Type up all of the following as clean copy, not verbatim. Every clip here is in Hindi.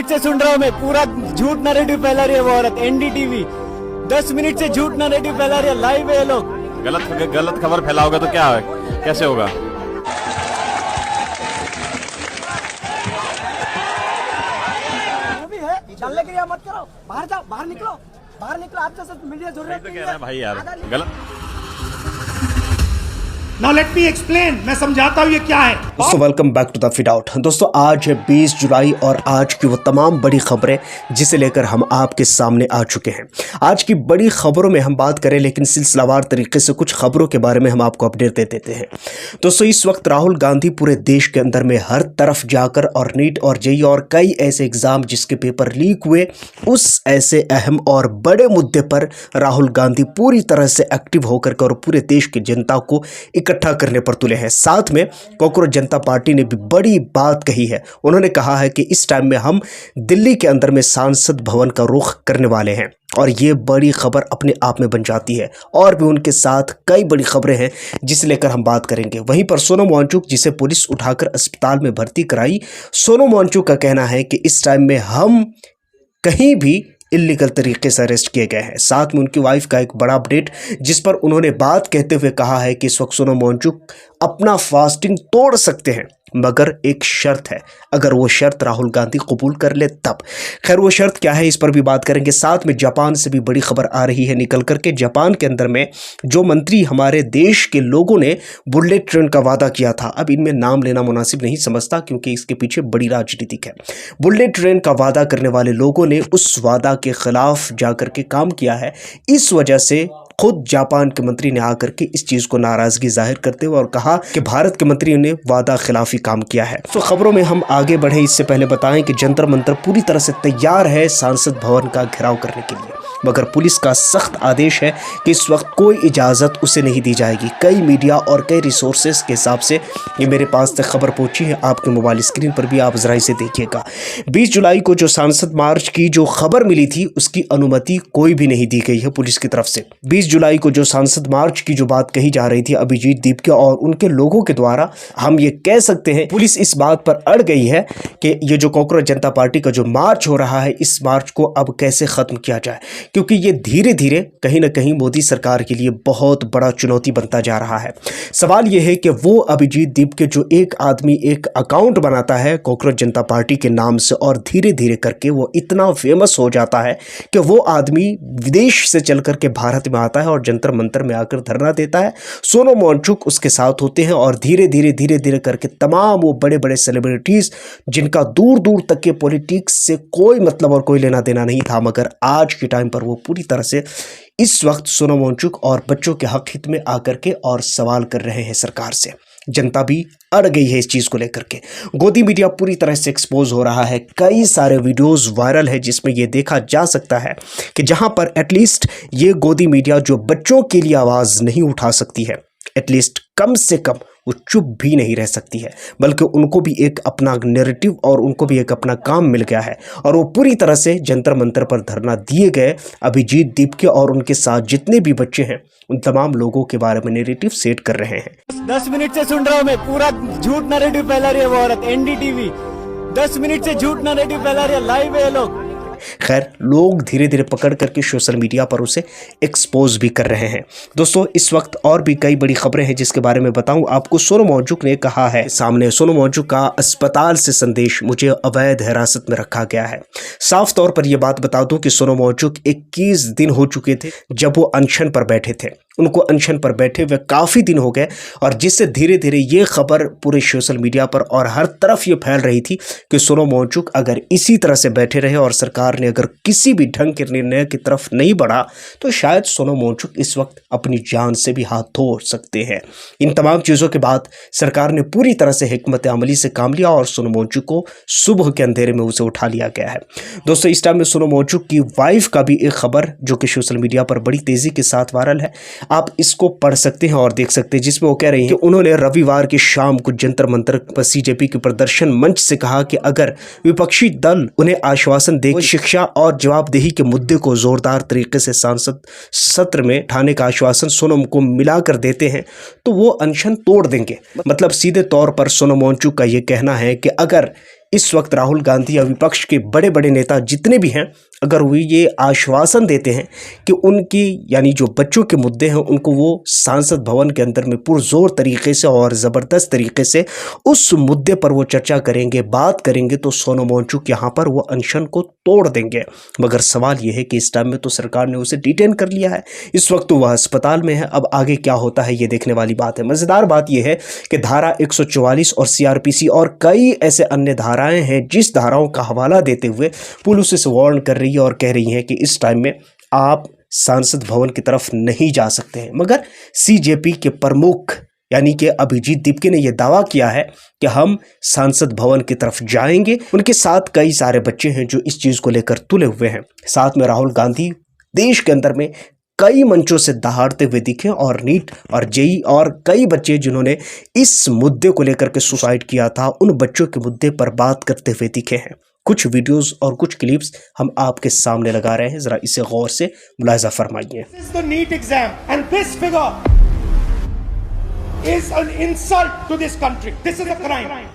मिनट से सुन रहा हूँ मैं, पूरा झूठ नैरेटिव फैला रही है वो औरत। एनडीटीवी 10 मिनट से झूठ नैरेटिव फैला रही है, लाइव है ये लोग। गलत खबर फैलाओगे तो क्या है, कैसे होगा? चलने के लिए मत करो, बाहर जाओ, बाहर निकलो, आप जैसे मीडिया जरूरत तो कह रहे हैं भाई यार, गलत। Now let me explain, मैं समझाता हूँ ये क्या है। दोस्तों welcome back to the fit out. दोस्तों आज है 20 जुलाई और आज की वो तमाम बड़ी खबरें जिसे लेकर हम आपके सामने आ चुके हैं। आज की बड़ी खबरों में हम बात करें, लेकिन सिलसिलावार तरीके से कुछ खबरों के बारे में हम आपको अपडेट दे देते हैं। दोस्तों इस वक्त राहुल गांधी पूरे देश के अंदर में हर तरफ जाकर और नीट और जेईई और कई ऐसे एग्जाम जिसके पेपर लीक हुए, उस ऐसे अहम और बड़े मुद्दे पर राहुल गांधी पूरी तरह से एक्टिव होकर और पूरे देश की जनता को इकट्ठा करने पर तुले हैं। साथ में कॉकरोच जनता पार्टी ने भी बड़ी बात कही है। उन्होंने कहा है कि इस टाइम में हम दिल्ली के अंदर में सांसद भवन का रुख करने वाले हैं और ये बड़ी खबर अपने आप में बन जाती है। और भी उनके साथ कई बड़ी खबरें हैं जिसे लेकर हम बात करेंगे। वहीं पर सोनम वांगचुक जिसे पुलिस उठाकर अस्पताल में भर्ती कराई, सोनम वांगचुक का कहना है कि इस टाइम में हम कहीं भी इल्लीगल तरीके से अरेस्ट किए गए हैं। साथ में उनकी वाइफ का एक बड़ा अपडेट जिस पर उन्होंने बात कहते हुए कहा है कि इस वक्त सोनम वांगचुक अपना फास्टिंग तोड़ सकते हैं, मगर एक शर्त है, अगर वो शर्त राहुल गांधी कबूल कर ले तब। खैर वो शर्त क्या है इस पर भी बात करेंगे। साथ में जापान से भी बड़ी खबर आ रही है निकल करके। जापान के अंदर में जो मंत्री हमारे देश के लोगों ने बुलेट ट्रेन का वादा किया था, अब इनमें नाम लेना मुनासिब नहीं समझता क्योंकि इसके पीछे बड़ी राजनीतिक है। बुलेट ट्रेन का वादा करने वाले लोगों ने उस वादा के खिलाफ जाकर के काम किया है। इस वजह से खुद जापान के मंत्री ने आकर के इस चीज को नाराजगी जाहिर करते हुए और कहा कि भारत के मंत्री ने वादा खिलाफी काम किया है। तो खबरों में हम आगे बढ़े इससे पहले बताएं कि जंतर मंतर पूरी तरह से तैयार है सांसद भवन का घेराव करने के लिए, मगर पुलिस का सख्त आदेश है कि इस वक्त कोई इजाज़त उसे नहीं दी जाएगी। कई मीडिया और कई रिसोर्सेज के हिसाब से ये मेरे पास तक खबर पहुंची है, आपके मोबाइल स्क्रीन पर भी आप जरा इसे देखिएगा। 20 जुलाई को जो सांसद मार्च की जो खबर मिली थी उसकी अनुमति कोई भी नहीं दी गई है पुलिस की तरफ से। 20 जुलाई को जो सांसद मार्च की जो बात कही जा रही थी अभिजीत दीपके और उनके लोगों के द्वारा, हम ये कह सकते हैं पुलिस इस बात पर अड़ गई है कि ये जो कॉकरोच जनता पार्टी का जो मार्च हो रहा है, इस मार्च को अब कैसे ख़त्म किया जाए, क्योंकि ये धीरे धीरे कहीं ना कहीं मोदी सरकार के लिए बहुत बड़ा चुनौती बनता जा रहा है। सवाल ये है कि वो अभिजीत दीपके जो एक आदमी एक अकाउंट बनाता है कॉकरोच जनता पार्टी के नाम से और धीरे धीरे करके वो इतना फेमस हो जाता है कि वो आदमी विदेश से चल करके भारत में आता है और जंतर मंतर में आकर धरना देता है। सोनम वांगचुक उसके साथ होते हैं और धीरे धीरे करके तमाम वो बड़े बड़े सेलिब्रिटीज़ जिनका दूर दूर तक के पॉलिटिक्स से कोई मतलब और कोई लेना देना नहीं था, मगर आज के टाइम पर वो पूरी तरह से इस वक्त सोनम वांगचुक और बच्चों के हक हित में आकर के और सवाल कर रहे हैं सरकार से। जनता भी अड़ गई है इस चीज़ को लेकर के। गोदी मीडिया पूरी तरह से एक्सपोज हो रहा है। कई सारे वीडियोस वायरल है जिसमें ये देखा जा सकता है कि जहां पर एटलीस्ट ये गोदी मीडिया जो बच्चों के लिए आवाज़ नहीं उठा सकती है, एटलीस्ट कम से कम वो चुप भी नहीं रह सकती है, बल्कि उनको भी एक अपना नैरेटिव और उनको भी एक अपना काम मिल गया है और वो पूरी तरह से जंतर मंतर पर धरना दिए गए अभिजीत दीपके और उनके साथ जितने भी बच्चे हैं उन तमाम लोगों के बारे में नैरेटिव सेट कर रहे हैं। 10 मिनट से सुन रहा हूँ मैं, पूरा झूठ नैरेटिव फैला रही है वो औरत। एनडीटीवी 10 मिनट से झूठ नैरेटिव फैला रही है, लाइव है ये लोग। खैर लोग धीरे धीरे पकड़ करके सोशल मीडिया पर उसे एक्सपोज भी कर रहे हैं। दोस्तों इस वक्त और भी कई बड़ी खबरें हैं जिसके बारे में बताऊं आपको। सोनम वांगचुक ने कहा है सामने, सोनम वांगचुक का अस्पताल से संदेश, मुझे अवैध हिरासत में रखा गया है। साफ तौर पर यह बात बता दूं कि सोनम वांगचुक 21 दिन हो चुके थे जब वो अनशन पर बैठे थे। उनको अनशन पर बैठे हुए काफ़ी दिन हो गए और जिससे धीरे धीरे ये खबर पूरे सोशल मीडिया पर और हर तरफ ये फैल रही थी कि सोनम वांगचुक अगर इसी तरह से बैठे रहे और सरकार ने अगर किसी भी ढंग के निर्णय की तरफ नहीं बढ़ा तो शायद सोनम वांगचुक इस वक्त अपनी जान से भी हाथ धो सकते हैं। इन तमाम चीज़ों के बाद सरकार ने पूरी तरह से हिकमत अमली से काम लिया और सोनम वांगचुक को सुबह के अंधेरे में उसे उठा लिया गया है। दोस्तों इस टाइम में सोनम वांगचुक की वाइफ का भी एक खबर जो कि सोशल मीडिया पर बड़ी तेज़ी के साथ वायरल है, आप इसको पढ़ सकते हैं और देख सकते हैं, जिसमें वो कह रही हैं कि उन्होंने रविवार की शाम को जंतर मंतर पर सीजेपी के प्रदर्शन मंच से कहा कि अगर विपक्षी दल उन्हें आश्वासन दे शिक्षा और जवाबदेही के मुद्दे को जोरदार तरीके से सांसद सत्र में उठाने का आश्वासन सोनम को मिलाकर देते हैं तो वो अनशन तोड़ देंगे। मतलब सीधे तौर पर सोनम वांगचुक का ये कहना है कि अगर इस वक्त राहुल गांधी या विपक्ष के बड़े बड़े नेता जितने भी हैं, अगर वो ये आश्वासन देते हैं कि उनकी यानी जो बच्चों के मुद्दे हैं उनको वो सांसद भवन के अंदर में पुरजोर तरीके से और ज़बरदस्त तरीके से उस मुद्दे पर वो चर्चा करेंगे, बात करेंगे, तो सोनम वांगचुक यहाँ पर वो अनशन को तोड़ देंगे। मगर सवाल ये है कि इस टाइम में तो सरकार ने उसे डिटेन कर लिया है, इस वक्त तो वह अस्पताल में है। अब आगे क्या होता है ये देखने वाली बात है। मज़ेदार बात यह है कि धारा 144 और सीआरपीसी और कई ऐसे अन्य धाराएं हैं जिस धाराओं का हवाला देते हुए पुलिस से वार्न कर रही है और कह रही है कि इस टाइम में आप सांसद भवन की तरफ नहीं जा सकते हैं। मगर सीजेपी के प्रमुख यानी कि अभिजीत दीपके ने यह दावा किया है कि हम सांसद भवन की तरफ जाएंगे। उनके साथ कई सारे बच्चे हैं जो इस चीज़ को लेकर तुले हुए हैं। साथ में राहुल गांधी देश के अंदर में कई मंचों से दहाड़ते हुए दिखे और नीट और जेई और कई बच्चे जिन्होंने इस मुद्दे को लेकर के सुसाइड किया था, उन बच्चों के मुद्दे पर बात करते हुए दिखे हैं। कुछ वीडियोस और कुछ क्लिप्स हम आपके सामने लगा रहे हैं, जरा इसे गौर से मुलाहिजा फरमाइए। This is the NEET exam and this figure is an insult to this country. This is a crime.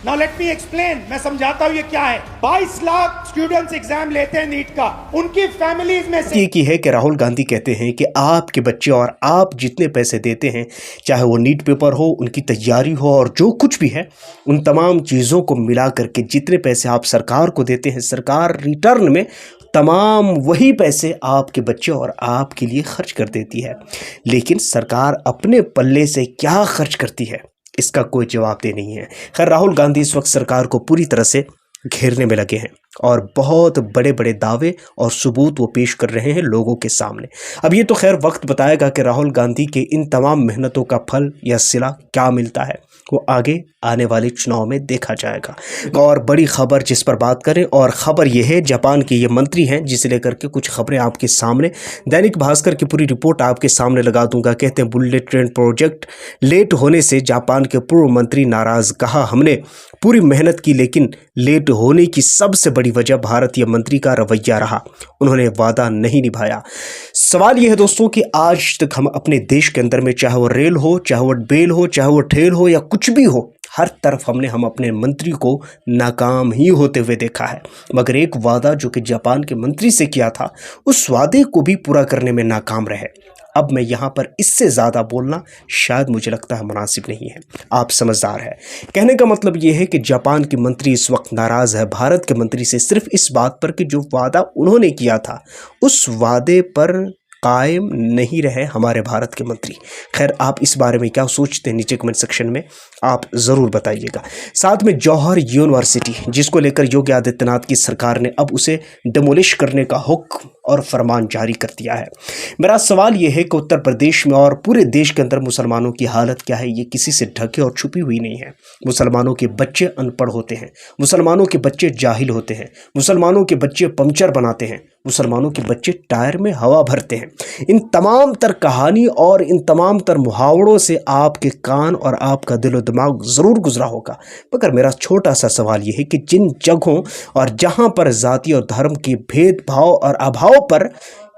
Now let me explain. मैं समझाता हूँ ये क्या है। 22 लाख स्टूडेंट्स एग्जाम लेते हैं नीट का, उनकी फैमिलीज में से एक ही है कि राहुल गांधी कहते हैं कि आपके बच्चे और आप जितने पैसे देते हैं, चाहे वो नीट पेपर हो, उनकी तैयारी हो और जो कुछ भी है, उन तमाम चीज़ों को मिला करके जितने पैसे आप सरकार को देते हैं, सरकार रिटर्न में तमाम वही पैसे आपके बच्चे और आपके लिए खर्च कर देती है। लेकिन सरकार अपने पल्ले से क्या खर्च करती है इसका कोई जवाबदेह नहीं है। खैर, राहुल गांधी इस वक्त सरकार को पूरी तरह से घेरने में लगे हैं और बहुत बड़े बड़े दावे और सबूत वो पेश कर रहे हैं लोगों के सामने। अब ये तो खैर वक्त बताएगा कि राहुल गांधी के इन तमाम मेहनतों का फल या सिला क्या मिलता है, वो आगे आने वाले चुनाव में देखा जाएगा। और बड़ी खबर जिस पर बात करें, और ख़बर यह है जापान के ये मंत्री हैं जिसे लेकर के कुछ खबरें आपके सामने, दैनिक भास्कर की पूरी रिपोर्ट आपके सामने लगा दूंगा। कहते हैं बुलेट ट्रेन प्रोजेक्ट लेट होने से जापान के पूर्व मंत्री नाराज़, कहा हमने पूरी मेहनत की लेकिन लेट होने की सबसे बड़ी वजह भारतीय मंत्री का रवैया रहा, उन्होंने वादा नहीं निभाया। सवाल यह है दोस्तों कि आज तक हम अपने देश के अंदर में, चाहे वो रेल हो, चाहे वो बेल हो, चाहे वो ठेल हो या कुछ भी हो, हर तरफ हम अपने मंत्री को नाकाम ही होते हुए देखा है। मगर एक वादा जो कि जापान के मंत्री से किया था, उस वादे को भी पूरा करने में नाकाम रहे। अब मैं यहाँ पर इससे ज़्यादा बोलना शायद मुझे लगता है मुनासिब नहीं है। आप समझदार है। कहने का मतलब ये है कि जापान के मंत्री इस वक्त नाराज़ है भारत के मंत्री से, सिर्फ इस बात पर कि जो वादा उन्होंने किया था उस वादे पर कायम नहीं रहे हमारे भारत के मंत्री। खैर, आप इस बारे में क्या सोचते हैं नीचे कमेंट सेक्शन में आप ज़रूर बताइएगा। साथ में जौहर यूनिवर्सिटी जिसको लेकर योगी आदित्यनाथ की सरकार ने अब उसे डिमोलिश करने का हुक्म और फरमान जारी कर दिया है। मेरा सवाल यह है कि उत्तर प्रदेश में और पूरे देश के अंदर मुसलमानों की हालत क्या है, ये किसी से ढके और छुपी हुई नहीं है। मुसलमानों के बच्चे अनपढ़ होते हैं, मुसलमानों के बच्चे जाहिल होते हैं, मुसलमानों के बच्चे पंक्चर बनाते हैं, मुसलमानों के बच्चे टायर में हवा भरते हैं। इन तमाम तर कहानी और इन तमाम तर मुहावरों से आपके कान और आपका दिलो दिमाग ज़रूर गुजरा होगा। मगर मेरा छोटा सा सवाल यह है कि जिन जगहों और जहां पर जाति और धर्म के भेदभाव और अभाव पर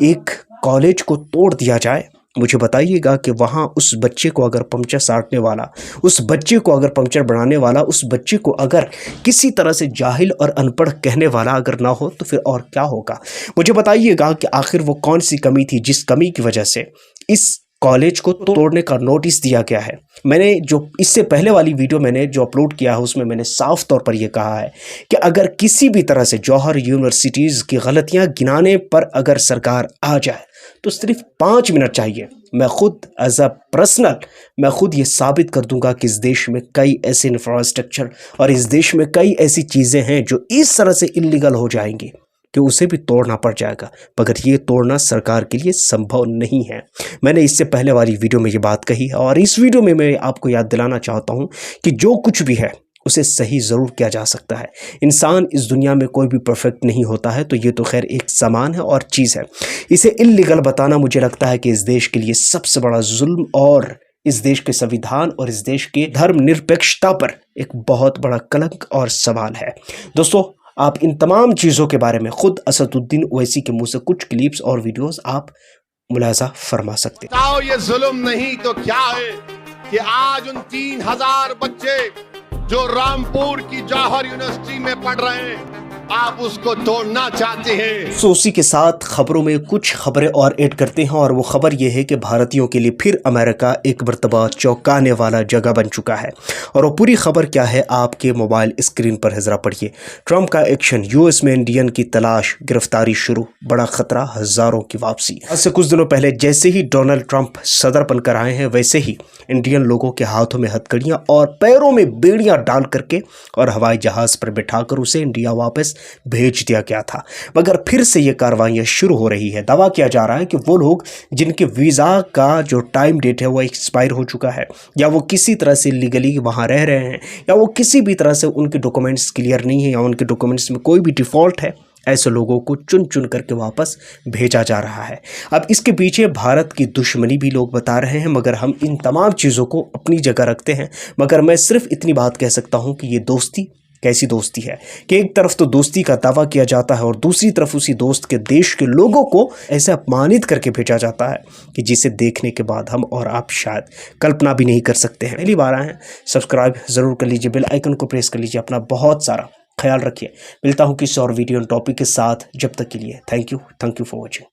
एक कॉलेज को तोड़ दिया जाए, मुझे बताइएगा कि वहाँ उस बच्चे को अगर पंक्चर साटने वाला, उस बच्चे को अगर पंक्चर बनाने वाला, उस बच्चे को अगर किसी तरह से जाहिल और अनपढ़ कहने वाला अगर ना हो तो फिर और क्या होगा। मुझे बताइएगा कि आखिर वो कौन सी कमी थी जिस कमी की वजह से इस कॉलेज को तोड़ने का नोटिस दिया गया है। मैंने जो इससे पहले वाली वीडियो मैंने जो अपलोड किया है उसमें मैंने साफ तौर पर यह कहा है कि अगर किसी भी तरह से जौहर यूनिवर्सिटीज़ की गलतियां गिनाने पर अगर सरकार आ जाए तो सिर्फ 5 मिनट चाहिए, मैं खुद एज अ पर्सनल मैं खुद ये साबित कर दूंगा कि इस देश में कई ऐसे इंफ्रास्ट्रक्चर और इस देश में कई ऐसी चीज़ें हैं जो इस तरह से इलीगल हो जाएंगी कि उसे भी तोड़ना पड़ जाएगा। मगर ये तोड़ना सरकार के लिए संभव नहीं है। मैंने इससे पहले वाली वीडियो में ये बात कही है और इस वीडियो में मैं आपको याद दिलाना चाहता हूँ कि जो कुछ भी है उसे सही ज़रूर किया जा सकता है। इंसान इस दुनिया में कोई भी परफेक्ट नहीं होता है, तो ये तो खैर एक सामान है और चीज़ है। इसे इल्लीगल बताना मुझे लगता है कि इस देश के लिए सबसे बड़ा जुल्म और इस देश के संविधान और इस देश के धर्मनिरपेक्षता पर एक बहुत बड़ा कलंक और सवाल है। दोस्तों, आप इन तमाम चीज़ों के बारे में खुद असदुद्दीन ओवैसी के मुंह से कुछ क्लिप्स और वीडियोस आप मुलाजा फरमा सकते हैं। ये जुल्म नहीं तो क्या है कि आज उन 3000 बच्चे जो रामपुर की जौहर यूनिवर्सिटी में पढ़ रहे हैं, आप उसको तोड़ना चाहते हैं। सो उसी के साथ खबरों में कुछ खबरें और ऐड करते हैं और वो खबर ये है कि भारतीयों के लिए फिर अमेरिका एक मरतबा चौंकाने वाला जगह बन चुका है। और वो पूरी खबर क्या है आपके मोबाइल स्क्रीन पर है, जरा पढ़िए। ट्रंप का एक्शन, यूएस में इंडियन की तलाश, गिरफ्तारी शुरू, बड़ा खतरा, हजारों की वापसी। आज से कुछ दिनों पहले जैसे ही डोनाल्ड ट्रंप सदर बनकर आए हैं, वैसे ही इंडियन लोगों के हाथों में हथकड़ियां और पैरों में बेड़ियां डाल करके और हवाई जहाज पर बिठाकर उसे इंडिया वापस भेज दिया गया था। मगर फिर से ये कार्रवाइयां शुरू हो रही है। दावा किया जा रहा है कि वो लोग जिनके वीज़ा का जो टाइम डेट है वो एक्सपायर हो चुका है, या वो किसी तरह से लीगली वहाँ रह रहे हैं, या वो किसी भी तरह से उनके डॉक्यूमेंट्स क्लियर नहीं है, या उनके डॉक्यूमेंट्स में कोई भी डिफ़ॉल्ट है, ऐसे लोगों को चुन चुन करके वापस भेजा जा रहा है। अब इसके पीछे भारत की दुश्मनी भी लोग बता रहे हैं, मगर हम इन तमाम चीज़ों को अपनी जगह रखते हैं। मगर मैं सिर्फ इतनी बात कह सकता हूं कि ये दोस्ती कैसी दोस्ती है कि एक तरफ तो दोस्ती का दावा किया जाता है और दूसरी तरफ उसी दोस्त के देश के लोगों को ऐसे अपमानित करके भेजा जाता है कि जिसे देखने के बाद हम और आप शायद कल्पना भी नहीं कर सकते हैं। पहली बार आए हैं, सब्सक्राइब ज़रूर कर लीजिए, बेल आइकन को प्रेस कर लीजिए। अपना बहुत सारा ख्याल रखिए। मिलता हूँ किसी और वीडियो टॉपिक के साथ। जब तक के लिए थैंक यू फॉर वॉचिंग।